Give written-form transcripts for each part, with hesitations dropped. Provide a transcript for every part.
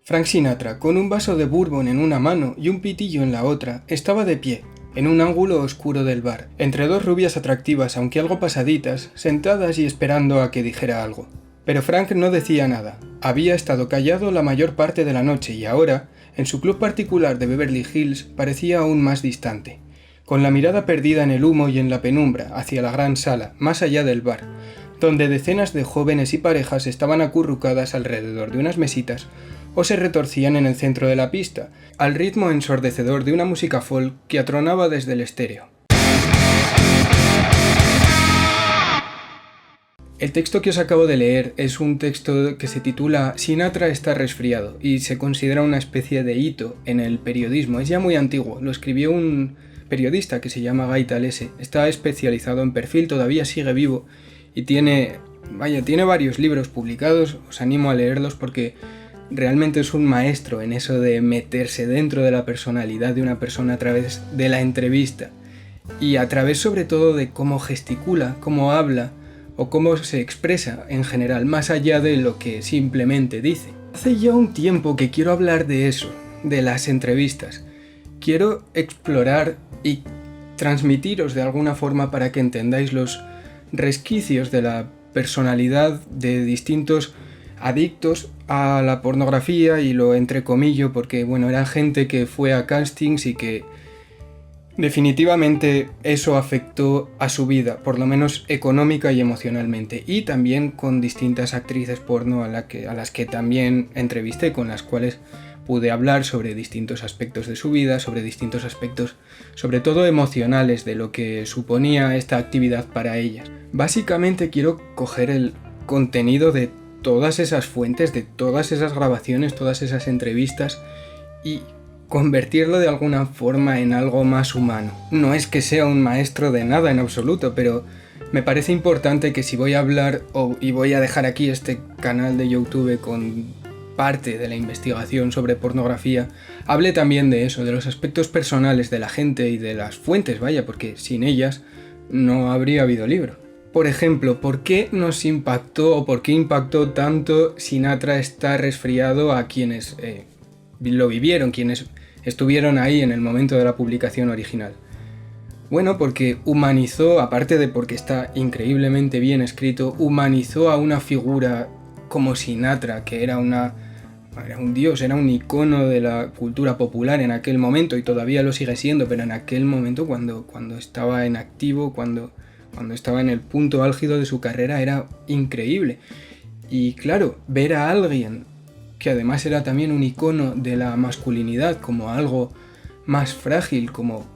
Frank Sinatra, con un vaso de bourbon en una mano y un pitillo en la otra, estaba de pie, en un ángulo oscuro del bar, entre dos rubias atractivas, aunque algo pasaditas, sentadas y esperando a que dijera algo. Pero Frank no decía nada. Había estado callado la mayor parte de la noche y ahora, en su club particular de Beverly Hills, parecía aún más distante, con la mirada perdida en el humo y en la penumbra, hacia la gran sala, más allá del bar, donde decenas de jóvenes y parejas estaban acurrucadas alrededor de unas mesitas o se retorcían en el centro de la pista, al ritmo ensordecedor de una música folk que atronaba desde el estéreo. El texto que os acabo de leer es un texto que se titula Sinatra está resfriado y se considera una especie de hito en el periodismo. Es ya muy antiguo, lo escribió un periodista que se llama Guy Talese, está especializado en perfil, todavía sigue vivo y tiene varios libros publicados, os animo a leerlos porque realmente es un maestro en eso de meterse dentro de la personalidad de una persona a través de la entrevista y a través sobre todo de cómo gesticula, cómo habla o cómo se expresa en general, más allá de lo que simplemente dice. Hace ya un tiempo que quiero hablar de eso, de las entrevistas. Quiero explorar y transmitiros de alguna forma para que entendáis los resquicios de la personalidad de distintos adictos a la pornografía, y lo entrecomillo porque era gente que fue a castings y que definitivamente eso afectó a su vida, por lo menos económica y emocionalmente, y también con distintas actrices porno a las que también entrevisté, con las cuales pude hablar sobre distintos aspectos de su vida, sobre distintos aspectos, sobre todo emocionales, de lo que suponía esta actividad para ellas. Básicamente quiero coger el contenido de todas esas fuentes, de todas esas grabaciones, todas esas entrevistas y convertirlo de alguna forma en algo más humano. No es que sea un maestro de nada en absoluto, pero me parece importante que si voy a hablar y voy a dejar aquí este canal de YouTube con parte de la investigación sobre pornografía, hable también de eso, de los aspectos personales de la gente y de las fuentes, porque sin ellas no habría habido libro. Por ejemplo, ¿por qué nos impactó o por qué impactó tanto Sinatra está resfriado a quienes lo vivieron, quienes estuvieron ahí en el momento de la publicación original? Bueno, porque humanizó, aparte de porque está increíblemente bien escrito, humanizó a una figura como Sinatra, que era un dios, era un icono de la cultura popular en aquel momento y todavía lo sigue siendo, pero en aquel momento cuando estaba en activo, cuando estaba en el punto álgido de su carrera, era increíble. Y claro, ver a alguien que además era también un icono de la masculinidad como algo más frágil, como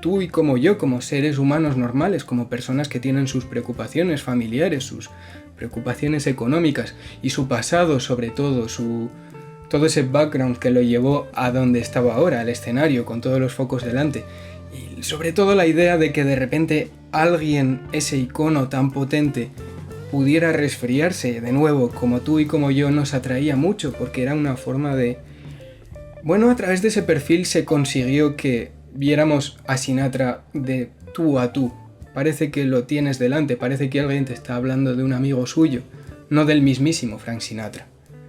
tú y como yo, como seres humanos normales, como personas que tienen sus preocupaciones familiares, sus preocupaciones económicas y su pasado, sobre todo, todo ese background que lo llevó a donde estaba ahora, al escenario, con todos los focos delante. Y sobre todo la idea de que de repente alguien, ese icono tan potente, pudiera resfriarse de nuevo como tú y como yo, nos atraía mucho, porque era una forma de... a través de ese perfil se consiguió que viéramos a Sinatra de tú a tú. Parece que lo tienes delante, parece que alguien te está hablando de un amigo suyo, no del mismísimo Frank Sinatra.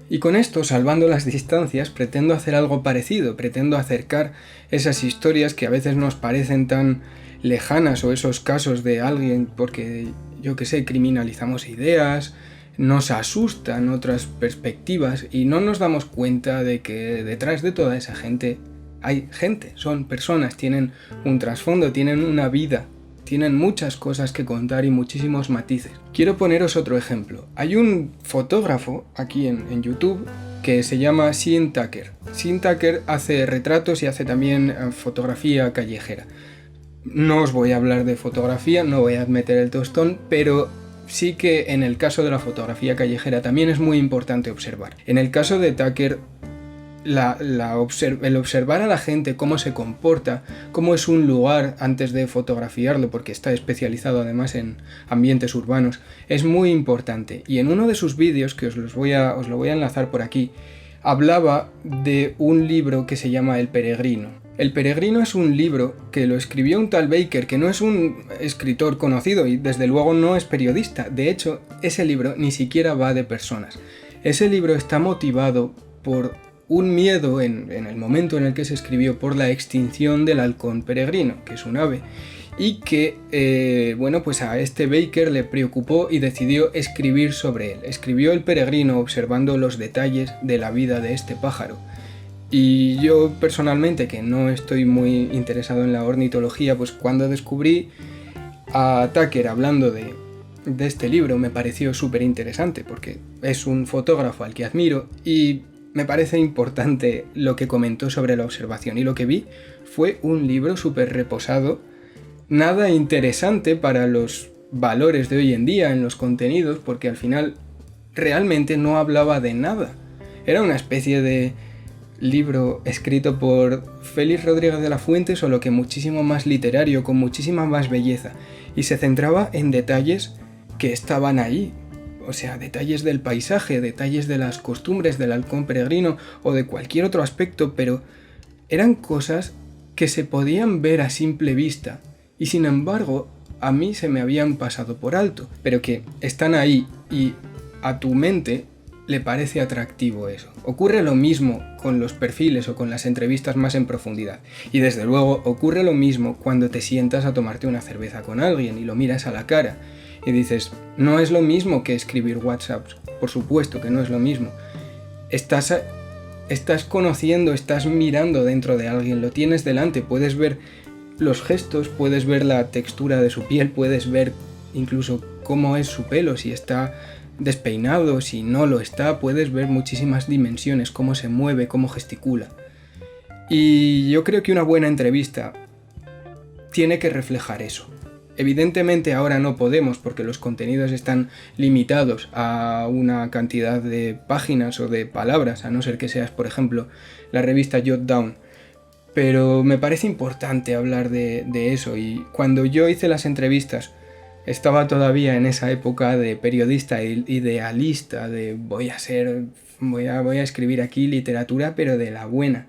Y con esto, salvando las distancias, pretendo hacer algo parecido, pretendo acercar esas historias que a veces nos parecen tan lejanas, o esos casos de alguien porque, criminalizamos ideas, nos asustan otras perspectivas y no nos damos cuenta de que detrás de toda esa gente hay gente, son personas, tienen un trasfondo, tienen una vida, tienen muchas cosas que contar y muchísimos matices. Quiero poneros otro ejemplo. Hay un fotógrafo aquí en YouTube que se llama Sean Tucker. Sean Tucker hace retratos y hace también fotografía callejera. No os voy a hablar de fotografía, no voy a meter el tostón, pero sí que en el caso de la fotografía callejera también es muy importante observar. En el caso de Tucker, el observar a la gente, cómo se comporta, cómo es un lugar antes de fotografiarlo, porque está especializado además en ambientes urbanos, es muy importante. Y en uno de sus vídeos, que os lo voy a enlazar por aquí, hablaba de un libro que se llama El Peregrino. El Peregrino es un libro que lo escribió un tal Baker, que no es un escritor conocido y desde luego no es periodista. De hecho, ese libro ni siquiera va de personas. Ese libro está motivado por un miedo en el momento en el que se escribió por la extinción del halcón peregrino, que es un ave, y que, pues a este Baker le preocupó y decidió escribir sobre él. Escribió El peregrino observando los detalles de la vida de este pájaro. Y yo personalmente, que no estoy muy interesado en la ornitología, pues cuando descubrí a Tucker hablando de este libro me pareció súper interesante, porque es un fotógrafo al que admiro y me parece importante lo que comentó sobre la observación, y lo que vi fue un libro súper reposado, nada interesante para los valores de hoy en día en los contenidos, porque al final realmente no hablaba de nada. Era una especie de libro escrito por Félix Rodríguez de la Fuente, solo que muchísimo más literario, con muchísima más belleza, y se centraba en detalles que estaban ahí. O sea, detalles del paisaje, detalles de las costumbres del halcón peregrino o de cualquier otro aspecto, pero eran cosas que se podían ver a simple vista y sin embargo a mí se me habían pasado por alto, pero que están ahí y a tu mente le parece atractivo eso. Ocurre lo mismo con los perfiles o con las entrevistas más en profundidad. Y desde luego ocurre lo mismo cuando te sientas a tomarte una cerveza con alguien y lo miras a la cara y dices, no es lo mismo que escribir WhatsApp, por supuesto que no es lo mismo. Estás conociendo, estás mirando dentro de alguien, lo tienes delante, puedes ver los gestos, puedes ver la textura de su piel, puedes ver incluso cómo es su pelo, si está despeinado, si no lo está, puedes ver muchísimas dimensiones, cómo se mueve, cómo gesticula. Y yo creo que una buena entrevista tiene que reflejar eso. Evidentemente ahora no podemos porque los contenidos están limitados a una cantidad de páginas o de palabras, a no ser que seas, por ejemplo, la revista Jot Down. Pero me parece importante hablar de eso, y cuando yo hice las entrevistas estaba todavía en esa época de periodista idealista, de voy a escribir aquí literatura pero de la buena.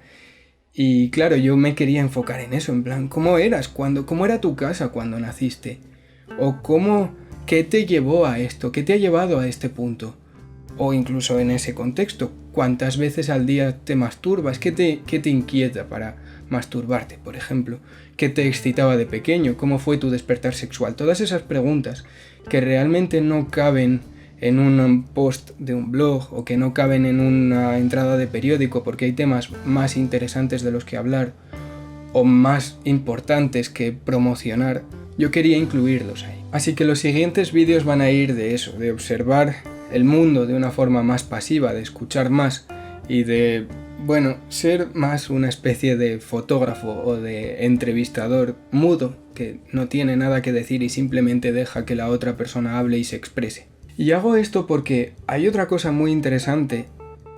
Y claro, yo me quería enfocar en eso, en plan, ¿cómo eras? ¿Cómo era tu casa cuando naciste? ¿O qué te llevó a esto? ¿Qué te ha llevado a este punto? O incluso en ese contexto, ¿cuántas veces al día te masturbas? ¿Qué te inquieta para masturbarte, por ejemplo? ¿Qué te excitaba de pequeño? ¿Cómo fue tu despertar sexual? Todas esas preguntas que realmente no caben en un post de un blog o que no caben en una entrada de periódico porque hay temas más interesantes de los que hablar o más importantes que promocionar, yo quería incluirlos ahí. Así que los siguientes vídeos van a ir de eso, de observar el mundo de una forma más pasiva, de escuchar más y de, ser más una especie de fotógrafo o de entrevistador mudo que no tiene nada que decir y simplemente deja que la otra persona hable y se exprese. Y hago esto porque hay otra cosa muy interesante,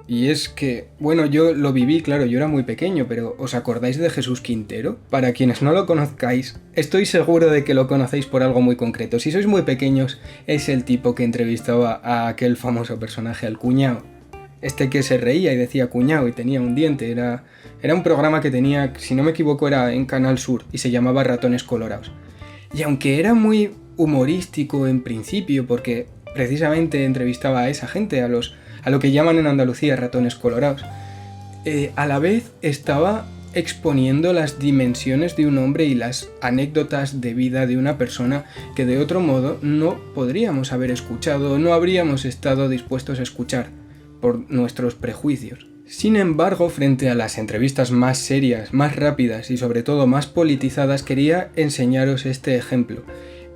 y es que, yo lo viví, claro, yo era muy pequeño, pero ¿os acordáis de Jesús Quintero? Para quienes no lo conozcáis, estoy seguro de que lo conocéis por algo muy concreto. Si sois muy pequeños, es el tipo que entrevistaba a aquel famoso personaje, al cuñado. Este que se reía y decía cuñado y tenía un diente. Era un programa que tenía, si no me equivoco, era en Canal Sur y se llamaba Ratones Colorados. Y aunque era muy humorístico en principio, porque precisamente entrevistaba a esa gente, a lo que llaman en Andalucía ratones colorados, a la vez estaba exponiendo las dimensiones de un hombre y las anécdotas de vida de una persona que de otro modo no podríamos haber escuchado, no habríamos estado dispuestos a escuchar por nuestros prejuicios. Sin embargo, frente a las entrevistas más serias, más rápidas y sobre todo más politizadas, quería enseñaros este ejemplo.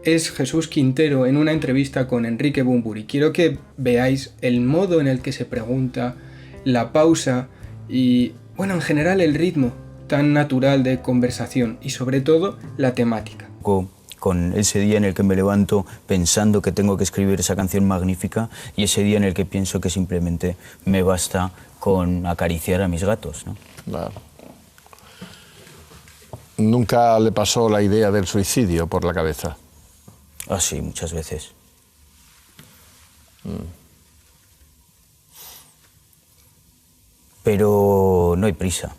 Es Jesús Quintero en una entrevista con Enrique Bunbury. Quiero que veáis el modo en el que se pregunta, la pausa y, en general el ritmo tan natural de conversación y sobre todo la temática. Con ese día en el que me levanto pensando que tengo que escribir esa canción magnífica y ese día en el que pienso que simplemente me basta con acariciar a mis gatos, ¿no? Claro. ¿Nunca le pasó la idea del suicidio por la cabeza? Ah, sí, muchas veces. Pero no hay prisa.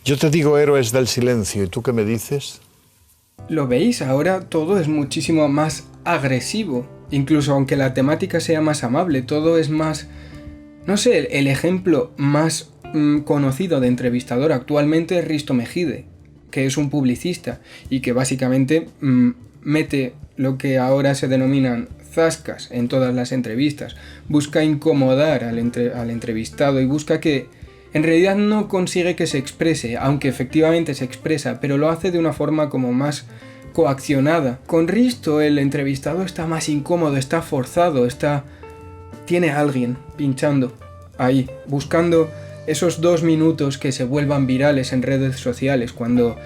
Yo te digo héroes del silencio, ¿y tú qué me dices? ¿Lo veis? Ahora todo es muchísimo más agresivo. Incluso aunque la temática sea más amable, todo es más No sé, el ejemplo más conocido de entrevistador actualmente es Risto Mejide, que es un publicista y que básicamente mete lo que ahora se denominan zascas en todas las entrevistas, busca incomodar al entrevistado y busca que en realidad no consigue que se exprese, aunque efectivamente se expresa, pero lo hace de una forma como más coaccionada. Con Risto el entrevistado está más incómodo, está forzado, tiene a alguien pinchando ahí, buscando esos 2 minutos que se vuelvan virales en redes sociales cuando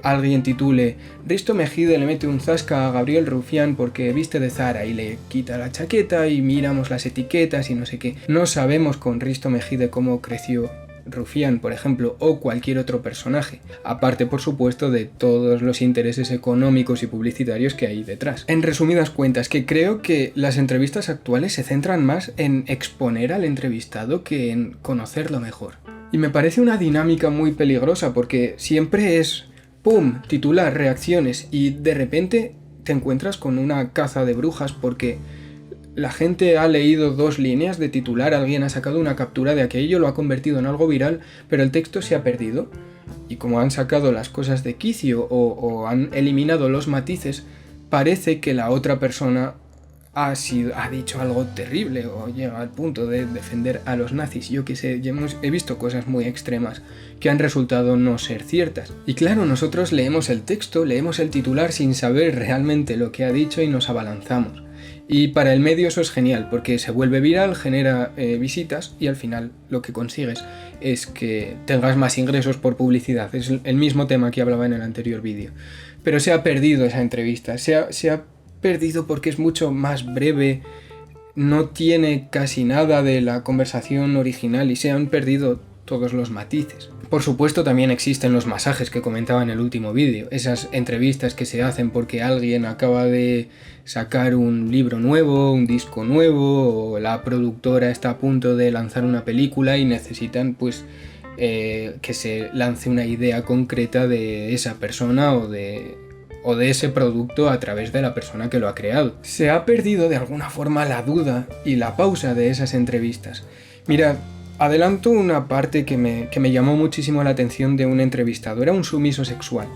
alguien titule Risto Mejide le mete un zasca a Gabriel Rufián porque viste de Zara y le quita la chaqueta y miramos las etiquetas y no sé qué. No sabemos con Risto Mejide cómo creció Rufián, por ejemplo, o cualquier otro personaje, aparte por supuesto de todos los intereses económicos y publicitarios que hay detrás. En resumidas cuentas, que creo que las entrevistas actuales se centran más en exponer al entrevistado que en conocerlo mejor. Y me parece una dinámica muy peligrosa porque siempre es ¡pum! Titular, reacciones y de repente te encuentras con una caza de brujas porque la gente ha leído 2 líneas de titular, alguien ha sacado una captura de aquello, lo ha convertido en algo viral, pero el texto se ha perdido. Y como han sacado las cosas de quicio o han eliminado los matices, parece que la otra persona ha dicho algo terrible o llega al punto de defender a los nazis. Yo que sé, he visto cosas muy extremas que han resultado no ser ciertas. Y claro, nosotros leemos el texto, leemos el titular sin saber realmente lo que ha dicho y nos abalanzamos. Y para el medio eso es genial, porque se vuelve viral, genera visitas y al final lo que consigues es que tengas más ingresos por publicidad. Es el mismo tema que hablaba en el anterior vídeo. Pero se ha perdido esa entrevista, se ha perdido porque es mucho más breve, no tiene casi nada de la conversación original y se han perdido todos los matices. Por supuesto también existen los masajes que comentaba en el último vídeo, esas entrevistas que se hacen porque alguien acaba de sacar un libro nuevo, un disco nuevo, o la productora está a punto de lanzar una película y necesitan pues que se lance una idea concreta de esa persona o de ese producto a través de la persona que lo ha creado. Se ha perdido de alguna forma la duda y la pausa de esas entrevistas. Mirad, adelanto una parte que me llamó muchísimo la atención de un entrevistado. Era un sumiso sexual.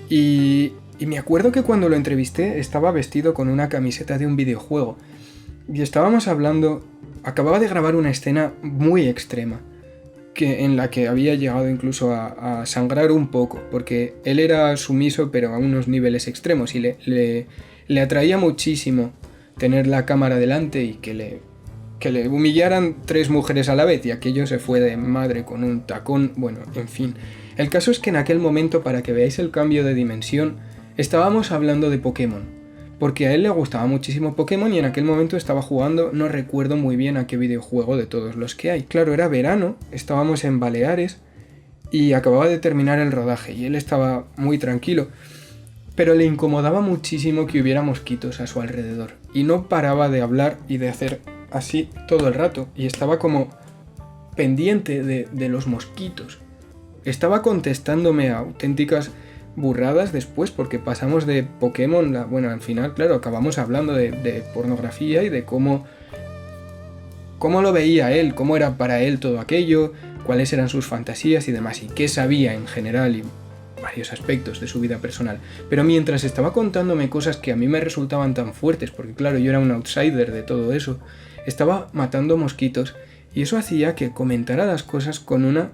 Y me acuerdo que cuando lo entrevisté estaba vestido con una camiseta de un videojuego. Y estábamos hablando... Acababa de grabar una escena muy extrema, en la que había llegado incluso a sangrar un poco, porque él era sumiso pero a unos niveles extremos y le atraía muchísimo tener la cámara delante y que le humillaran 3 mujeres a la vez, y aquello se fue de madre con un tacón, bueno, en fin. El caso es que en aquel momento, para que veáis el cambio de dimensión, estábamos hablando de Pokémon, porque a él le gustaba muchísimo Pokémon y en aquel momento estaba jugando, no recuerdo muy bien a qué videojuego de todos los que hay. Claro, era verano, estábamos en Baleares y acababa de terminar el rodaje y él estaba muy tranquilo, pero le incomodaba muchísimo que hubiera mosquitos a su alrededor y no paraba de hablar y de hacer así todo el rato y estaba como pendiente de los mosquitos. Estaba contestándome a auténticas burradas después porque pasamos de Pokémon, bueno, al final, claro, acabamos hablando de pornografía y de cómo lo veía él, cómo era para él todo aquello, cuáles eran sus fantasías y demás, y qué sabía en general y varios aspectos de su vida personal. Pero mientras estaba contándome cosas que a mí me resultaban tan fuertes, porque claro, yo era un outsider de todo eso, estaba matando mosquitos y eso hacía que comentara las cosas con una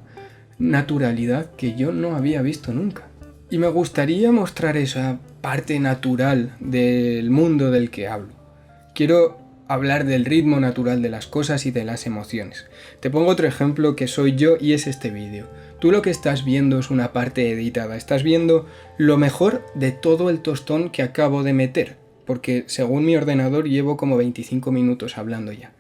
naturalidad que yo no había visto nunca. Y me gustaría mostrar esa parte natural del mundo del que hablo. Quiero hablar del ritmo natural de las cosas y de las emociones. Te pongo otro ejemplo que soy yo y es este vídeo. Tú lo que estás viendo es una parte editada, estás viendo lo mejor de todo el tostón que acabo de meter, porque según mi ordenador llevo como 25 minutos hablando ya.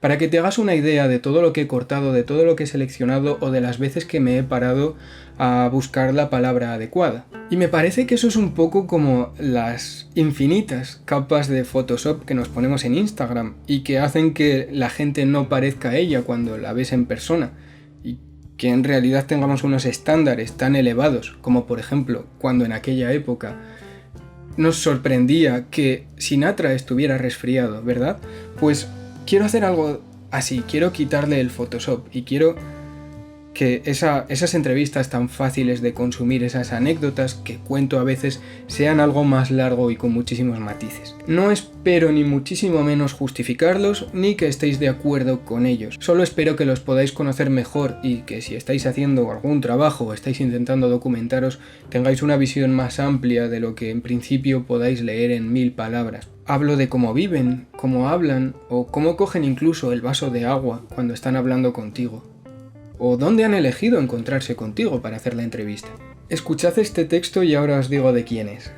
Para que te hagas una idea de todo lo que he cortado, de todo lo que he seleccionado o de las veces que me he parado a buscar la palabra adecuada. Y me parece que eso es un poco como las infinitas capas de Photoshop que nos ponemos en Instagram y que hacen que la gente no parezca a ella cuando la ves en persona y que en realidad tengamos unos estándares tan elevados como por ejemplo cuando en aquella época nos sorprendía que Sinatra estuviera resfriado, ¿verdad? Pues quiero hacer algo así, quiero quitarle el Photoshop y quiero que esas entrevistas tan fáciles de consumir, esas anécdotas que cuento a veces, sean algo más largo y con muchísimos matices. No espero ni muchísimo menos justificarlos, ni que estéis de acuerdo con ellos. Solo espero que los podáis conocer mejor y que si estáis haciendo algún trabajo o estáis intentando documentaros, tengáis una visión más amplia de lo que en principio podáis leer en 1000 palabras. Hablo de cómo viven, cómo hablan o cómo cogen incluso el vaso de agua cuando están hablando contigo. ¿O dónde han elegido encontrarse contigo para hacer la entrevista? Escuchad este texto y ahora os digo de quién es.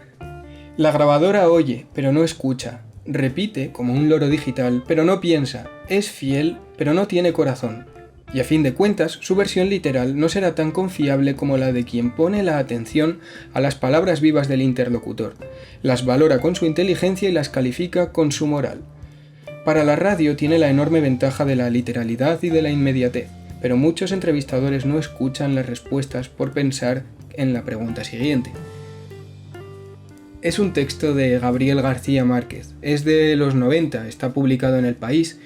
La grabadora oye, pero no escucha. Repite, como un loro digital, pero no piensa. Es fiel, pero no tiene corazón. Y a fin de cuentas, su versión literal no será tan confiable como la de quien pone la atención a las palabras vivas del interlocutor. Las valora con su inteligencia y las califica con su moral. Para la radio tiene la enorme ventaja de la literalidad y de la inmediatez. Pero muchos entrevistadores no escuchan las respuestas por pensar en la pregunta siguiente. Es un texto de Gabriel García Márquez, es de los 90, está publicado en El País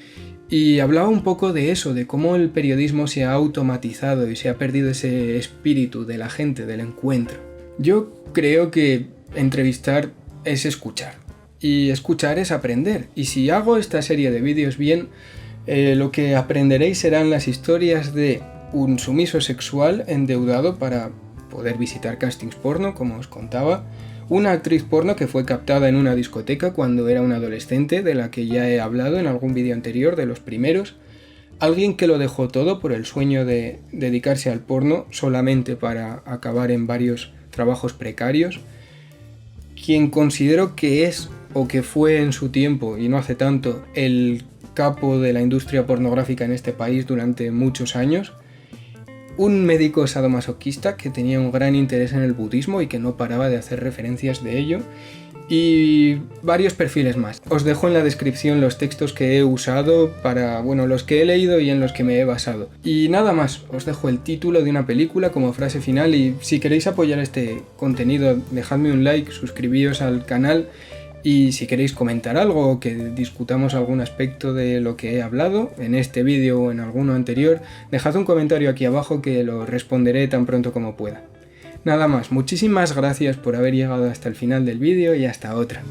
y hablaba un poco de eso, de cómo el periodismo se ha automatizado y se ha perdido ese espíritu de la gente, del encuentro. Yo creo que entrevistar es escuchar y escuchar es aprender, y si hago esta serie de vídeos bien, lo que aprenderéis serán las historias de un sumiso sexual endeudado para poder visitar castings porno, como os contaba, una actriz porno que fue captada en una discoteca cuando era una adolescente, de la que ya he hablado en algún vídeo anterior, de los primeros, alguien que lo dejó todo por el sueño de dedicarse al porno solamente para acabar en varios trabajos precarios, quien considero que es o que fue en su tiempo, y no hace tanto, el capo de la industria pornográfica en este país durante muchos años, un médico sadomasoquista que tenía un gran interés en el budismo y que no paraba de hacer referencias de ello, y varios perfiles más. Os dejo en la descripción los textos que he usado para, los que he leído y en los que me he basado. Y nada más, os dejo el título de una película como frase final, y si queréis apoyar este contenido, dejadme un like, suscribíos al canal, y si queréis comentar algo o que discutamos algún aspecto de lo que he hablado en este vídeo o en alguno anterior, dejad un comentario aquí abajo que lo responderé tan pronto como pueda. Nada más, muchísimas gracias por haber llegado hasta el final del vídeo y hasta otra.